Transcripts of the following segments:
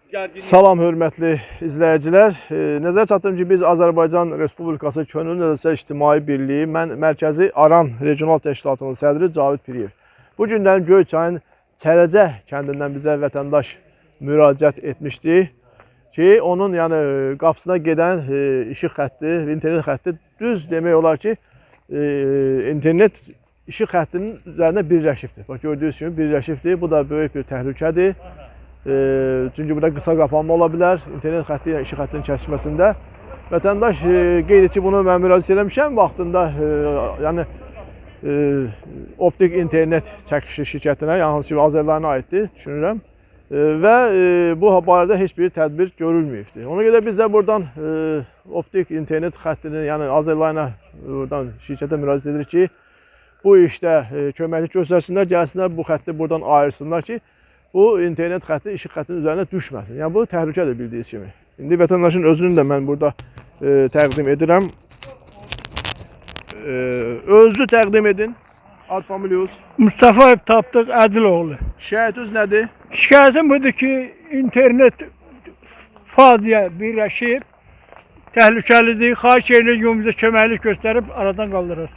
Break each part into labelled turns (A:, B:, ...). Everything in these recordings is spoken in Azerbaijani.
A: Salam hörmətli izləyicilər. Nəzərə çatdırım ki, biz Azərbaycan Respublikası Könüllü Nəzərsə İctimai Birliyi, mən Mərkəzi Aran Regional Təşkilatının sədri Cavid Piriyev. Bu gündən Göyçayın Çərəcə kəndindən bizə vətəndaş müraciət etmişdi ki, onun qapısına gedən işıq xətti, internet xətti düz demək olar ki, internet işıq xəttinin üzərində birləşibdir. Bax, gördüyünüz kimi birləşibdir. Bu da böyük bir təhlükədir. Çünki burada qısa qapanma ola bilər, internet xətti ilə işıq xəttinin kəsməsində. Vətəndaş qeyd etdi ki, bunu mən müraciət eləmişəm vaxtında, optik internet çəkişi şirkətinə, hansı ki, Azərbaycana aiddir, düşünürəm. Və bu barədə heç bir tədbir görülməyibdir. Ona görə biz də buradan optik internet xəttini, yəni Azərbaycana buradan şirkətə müraciət edirik ki, bu işdə köməklik göstərsinlər, gəlsinlər bu xətti buradan ayırsınlar ki, bu internet xətti işıq xəttinin üzərinə düşməsin. Yəni bu təhlükədir bildiyiniz kimi. İndi vətəndaşın özünü də mən burada təqdim edirəm. Özünü təqdim edin. Ad familiyuz.
B: Mustafayev Tapdıq Ədiloğlu.
A: Şikayətiniz nədir?
B: Şikayetim budur ki, internet faciə birləşib, təhlükəlidir. Xahiş edirik, bizə köməklik göstərib aradan qaldırır.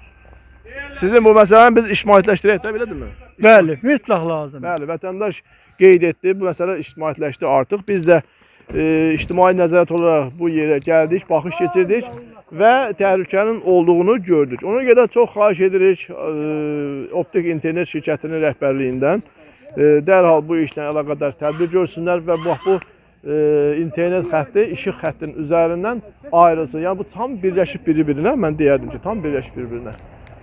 A: Sizin bu məsələni biz ictimaiyyətləşdirək də, belədirmi?
B: Bəli, mütləq lazım.
A: Bəli, vətəndaş qeyd etdi, bu məsələ ictimaiyyətləşdi artıq. Biz də ictimai nəzarət olaraq bu yerə gəldik, baxış keçirdik və təhlükənin olduğunu gördük. Ona görə çox xahiş edirik optik internet şirkətinin rəhbərliyindən dərhal bu işlə əlaqədar tədbir görsünlər və bu internet xətti işıq xəttinin üzərindən ayrılsın. Yəni bu tam birləşib bir-birinə, mən deyərdim ki, tam birləşib bir-birinə.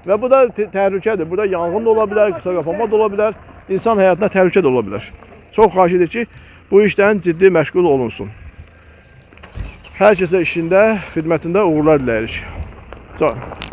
A: Və bu da təhlükədir. Burada yanğın da ola bilər, qısa qapanma da ola bilər, insan həyatına təhlükə də ola bilər. Çox xahiş edir ki, bu işdən ciddi məşğul olunsun. Hər kəsə işində, xidmətində uğurlar diləyirik. Sağ olun.